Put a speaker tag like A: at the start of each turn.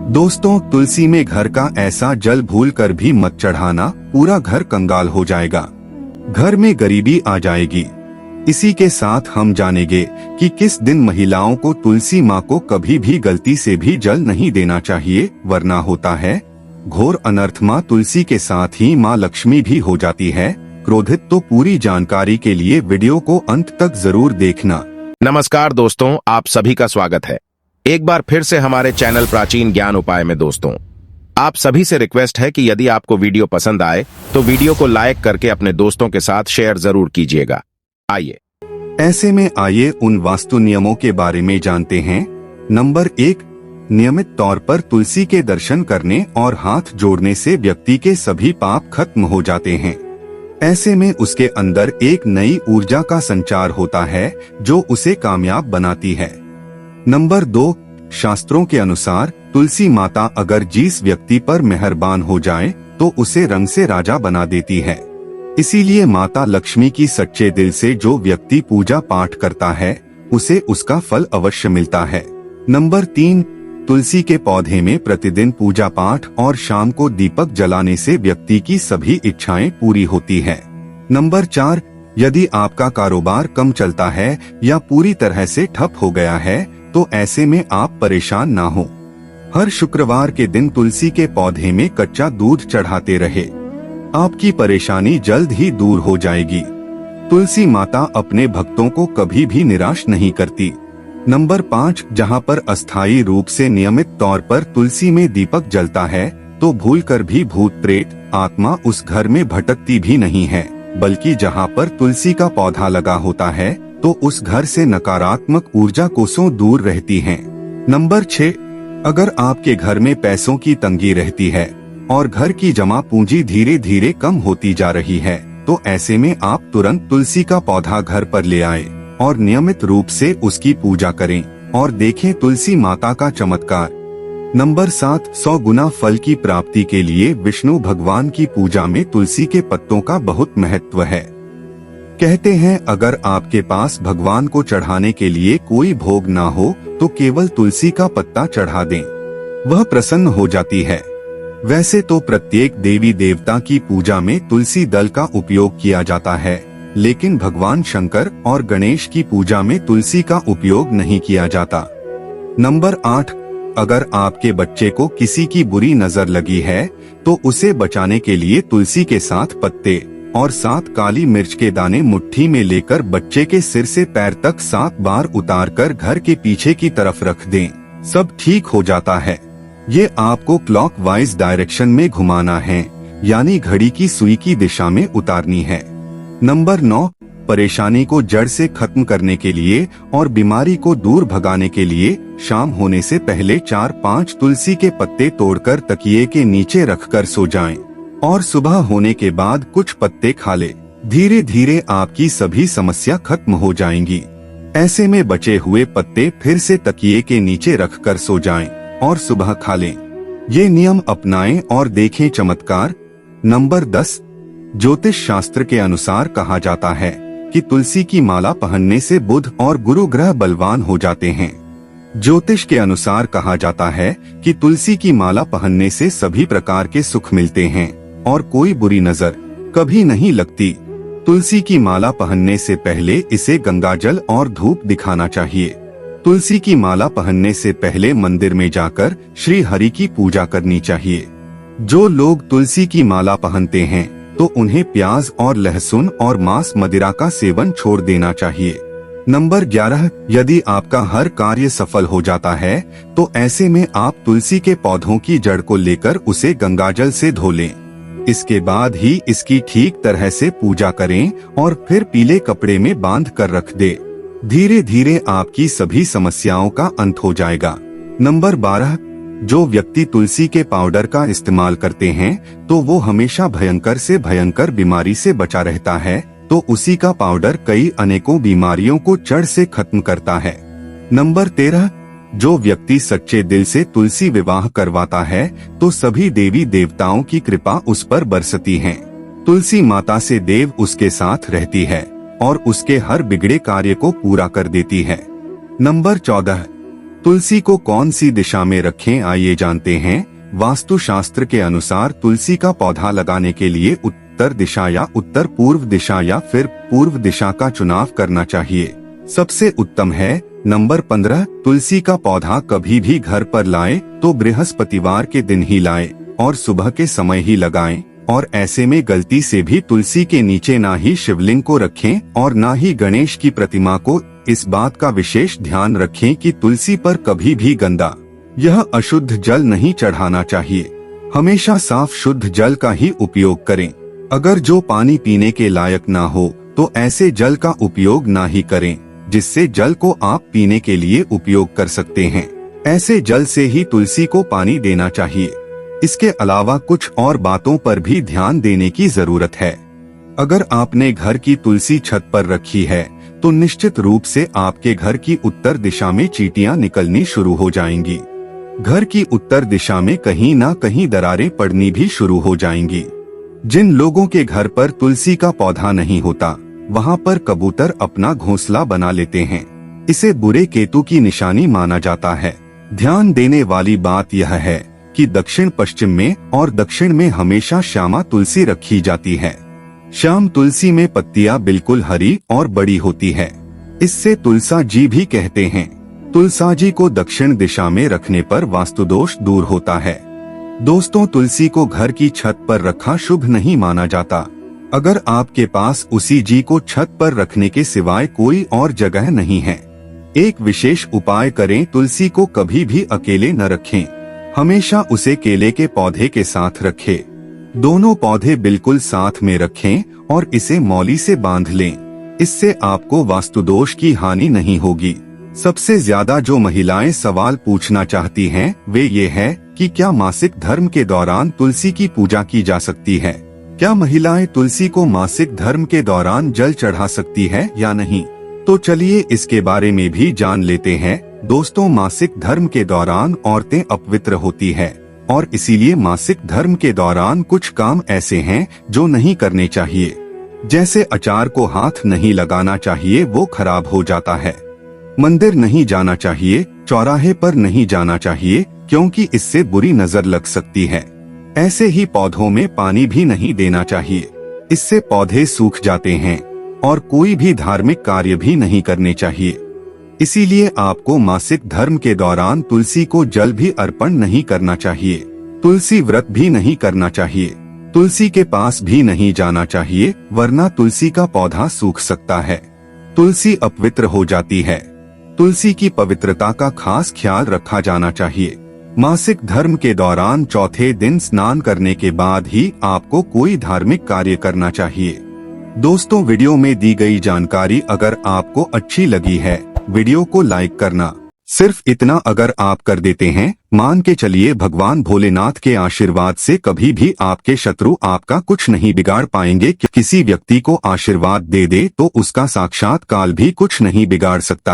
A: दोस्तों, तुलसी में घर का ऐसा जल भूल कर भी मत चढ़ाना, पूरा घर कंगाल हो जाएगा, घर में गरीबी आ जाएगी। इसी के साथ हम जानेंगे कि किस दिन महिलाओं को तुलसी माँ को कभी भी गलती से भी जल नहीं देना चाहिए, वरना होता है घोर अनर्थ। माँ तुलसी के साथ ही माँ लक्ष्मी भी हो जाती है क्रोधित। तो पूरी जानकारी के लिए वीडियो को अंत तक जरूर देखना।
B: नमस्कार दोस्तों, आप सभी का स्वागत है एक बार फिर से हमारे चैनल प्राचीन ज्ञान उपाय में। दोस्तों, आप सभी से रिक्वेस्ट है कि यदि आपको वीडियो पसंद आए तो वीडियो को लाइक करके अपने दोस्तों के साथ शेयर जरूर कीजिएगा। आइए
A: ऐसे में आइए उन वास्तु नियमों के बारे में जानते हैं। नंबर 1, नियमित तौर पर तुलसी के दर्शन करने और हाथ जोड़ने से व्यक्ति के सभी पाप खत्म हो जाते हैं। ऐसे में उसके अंदर एक नई ऊर्जा का संचार होता है जो उसे कामयाब बनाती है। नंबर 2, शास्त्रों के अनुसार तुलसी माता अगर जिस व्यक्ति पर मेहरबान हो जाए तो उसे रंग से राजा बना देती है। इसीलिए माता लक्ष्मी की सच्चे दिल से जो व्यक्ति पूजा पाठ करता है उसे उसका फल अवश्य मिलता है। नंबर 3, तुलसी के पौधे में प्रतिदिन पूजा पाठ और शाम को दीपक जलाने से व्यक्ति की सभी इच्छाएं पूरी होती है। नंबर 4, यदि आपका कारोबार कम चलता है या पूरी तरह से ठप हो गया है तो ऐसे में आप परेशान ना हो। हर शुक्रवार के दिन तुलसी के पौधे में कच्चा दूध चढ़ाते रहे, आपकी परेशानी जल्द ही दूर हो जाएगी। तुलसी माता अपने भक्तों को कभी भी निराश नहीं करती। नंबर 5, जहाँ पर अस्थायी रूप से नियमित तौर पर तुलसी में दीपक जलता है तो भूलकर भी भूत प्रेत आत्मा उस घर में भटकती भी नहीं है, बल्कि जहाँ पर तुलसी का पौधा लगा होता है तो उस घर से नकारात्मक ऊर्जा कोसों दूर रहती है। नंबर 6, अगर आपके घर में पैसों की तंगी रहती है और घर की जमा पूंजी धीरे धीरे कम होती जा रही है तो ऐसे में आप तुरंत तुलसी का पौधा घर पर ले आए और नियमित रूप से उसकी पूजा करें और देखें तुलसी माता का चमत्कार। नंबर 7, 100 गुना फल की प्राप्ति के लिए विष्णु भगवान की पूजा में तुलसी के पत्तों का बहुत महत्व है। कहते हैं अगर आपके पास भगवान को चढ़ाने के लिए कोई भोग ना हो तो केवल तुलसी का पत्ता चढ़ा दें, वह प्रसन्न हो जाती है। वैसे तो प्रत्येक देवी देवता की पूजा में तुलसी दल का उपयोग किया जाता है, लेकिन भगवान शंकर और गणेश की पूजा में तुलसी का उपयोग नहीं किया जाता। नंबर 8, अगर आपके बच्चे को किसी की बुरी नजर लगी है तो उसे बचाने के लिए तुलसी के 7 पत्ते और 7 काली मिर्च के दाने मुट्ठी में लेकर बच्चे के सिर से पैर तक 7 बार उतारकर घर के पीछे की तरफ रख दें, सब ठीक हो जाता है। ये आपको क्लॉकवाइज डायरेक्शन में घुमाना है, यानी घड़ी की सुई की दिशा में उतारनी है। नंबर 9, परेशानी को जड़ से खत्म करने के लिए और बीमारी को दूर भगाने के लिए शाम होने से पहले 4-5 तुलसी के पत्ते तोड़कर तकिए के नीचे रखकर सो जाएं और सुबह होने के बाद कुछ पत्ते खा ले। धीरे धीरे आपकी सभी समस्या खत्म हो जाएंगी। ऐसे में बचे हुए पत्ते फिर से तकिए के नीचे रखकर सो जाएं और सुबह खा लें। ये नियम अपनाएं और देखें चमत्कार। नंबर 10, ज्योतिष शास्त्र के अनुसार कहा जाता है कि तुलसी की माला पहनने से बुध और गुरु ग्रह बलवान हो जाते हैं। ज्योतिष के अनुसार कहा जाता है कि तुलसी की माला पहनने से सभी प्रकार के सुख मिलते हैं और कोई बुरी नजर कभी नहीं लगती। तुलसी की माला पहनने से पहले इसे गंगाजल और धूप दिखाना चाहिए। तुलसी की माला पहनने से पहले मंदिर में जाकर श्री हरि की पूजा करनी चाहिए। जो लोग तुलसी की माला पहनते हैं तो उन्हें प्याज और लहसुन और मांस मदिरा का सेवन छोड़ देना चाहिए। नंबर 11, यदि आपका हर कार्य सफल हो जाता है तो ऐसे में आप तुलसी के पौधों की जड़ को लेकर उसे गंगाजल से धो लें। इसके बाद ही इसकी ठीक तरह से पूजा करें और फिर पीले कपड़े में बांध कर रख दे। धीरे धीरे आपकी सभी समस्याओं का अंत हो जाएगा। नंबर 12, जो व्यक्ति तुलसी के पाउडर का इस्तेमाल करते हैं तो वो हमेशा भयंकर से भयंकर बीमारी से बचा रहता है, तो उसी का पाउडर कई अनेकों बीमारियों को जड़ से खत्म करता है। नंबर 13, जो व्यक्ति सच्चे दिल से तुलसी विवाह करवाता है तो सभी देवी देवताओं की कृपा उस पर बरसती है। तुलसी माता से देव उसके साथ रहती है और उसके हर बिगड़े कार्य को पूरा कर देती है। नंबर 14, तुलसी को कौन सी दिशा में रखें, आइए जानते हैं। वास्तुशास्त्र के अनुसार तुलसी का पौधा लगाने के लिए उत्तर दिशा या उत्तर पूर्व दिशा या फिर पूर्व दिशा का चुनाव करना चाहिए। सबसे उत्तम है। नंबर 15, तुलसी का पौधा कभी भी घर पर लाए तो बृहस्पतिवार के दिन ही लाए और सुबह के समय ही लगाएं, और ऐसे में गलती से भी तुलसी के नीचे ना ही शिवलिंग को रखें और ना ही गणेश की प्रतिमा को। इस बात का विशेष ध्यान रखें कि तुलसी पर कभी भी गंदा यह अशुद्ध जल नहीं चढ़ाना चाहिए। हमेशा साफ शुद्ध जल का ही उपयोग करें। अगर जो पानी पीने के लायक ना हो तो ऐसे जल का उपयोग ना ही करें, जिससे जल को आप पीने के लिए उपयोग कर सकते हैं। ऐसे जल से ही तुलसी को पानी देना चाहिए। इसके अलावा कुछ और बातों पर भी ध्यान देने की जरूरत है। अगर आपने घर की तुलसी छत पर रखी है तो निश्चित रूप से आपके घर की उत्तर दिशा में चींटियां निकलनी शुरू हो जाएंगी। घर की उत्तर दिशा में कहीं ना कहीं दरारें पड़नी भी शुरू हो जाएंगी। जिन लोगों के घर पर तुलसी का पौधा नहीं होता, वहां पर कबूतर अपना घोंसला बना लेते हैं। इसे बुरे केतु की निशानी माना जाता है। ध्यान देने वाली बात यह है कि दक्षिण पश्चिम में और दक्षिण में हमेशा श्यामा तुलसी रखी जाती है। श्याम तुलसी में पत्तियां बिल्कुल हरी और बड़ी होती है। इससे तुलसा जी भी कहते हैं। तुलसा जी को दक्षिण दिशा में रखने पर वास्तु दोष दूर होता है। दोस्तों, तुलसी को घर की छत पर रखा शुभ नहीं माना जाता। अगर आपके पास उसी जी को छत पर रखने के सिवाय कोई और जगह नहीं है, एक विशेष उपाय करें। तुलसी को कभी भी अकेले न रखें। हमेशा उसे केले के पौधे के साथ रखें। दोनों पौधे बिल्कुल साथ में रखें और इसे मौली से बांध लें। इससे आपको वास्तु दोष की हानि नहीं होगी। सबसे ज्यादा जो महिलाएं सवाल पूछना चाहती हैं, वे ये है कि क्या मासिक धर्म के दौरान तुलसी की पूजा की जा सकती है? क्या महिलाएं तुलसी को मासिक धर्म के दौरान जल चढ़ा सकती है या नहीं? तो चलिए इसके बारे में भी जान लेते हैं। दोस्तों, मासिक धर्म के दौरान औरतें अपवित्र होती है और इसीलिए मासिक धर्म के दौरान कुछ काम ऐसे हैं जो नहीं करने चाहिए। जैसे अचार को हाथ नहीं लगाना चाहिए, वो खराब हो जाता है। मंदिर नहीं जाना चाहिए, चौराहे पर नहीं जाना चाहिए, क्योंकि इससे बुरी नजर लग सकती है। ऐसे ही पौधों में पानी भी नहीं देना चाहिए, इससे पौधे सूख जाते हैं। और कोई भी धार्मिक कार्य भी नहीं करने चाहिए। इसीलिए आपको मासिक धर्म के दौरान तुलसी को जल भी अर्पण नहीं करना चाहिए। तुलसी व्रत भी नहीं करना चाहिए। तुलसी के पास भी नहीं जाना चाहिए, वरना तुलसी का पौधा सूख सकता है। तुलसी अपवित्र हो जाती है। तुलसी की पवित्रता का खास ख्याल रखा जाना चाहिए। मासिक धर्म के दौरान चौथे दिन स्नान करने के बाद ही आपको कोई धार्मिक कार्य करना चाहिए। दोस्तों, वीडियो में दी गई जानकारी अगर आपको अच्छी लगी है, वीडियो को लाइक करना। सिर्फ इतना अगर आप कर देते हैं, मान के चलिए भगवान भोलेनाथ के आशीर्वाद से कभी भी आपके शत्रु आपका कुछ नहीं बिगाड़ पाएंगे। किसी व्यक्ति को आशीर्वाद दे दे तो उसका साक्षात काल भी कुछ नहीं बिगाड़ सकता है।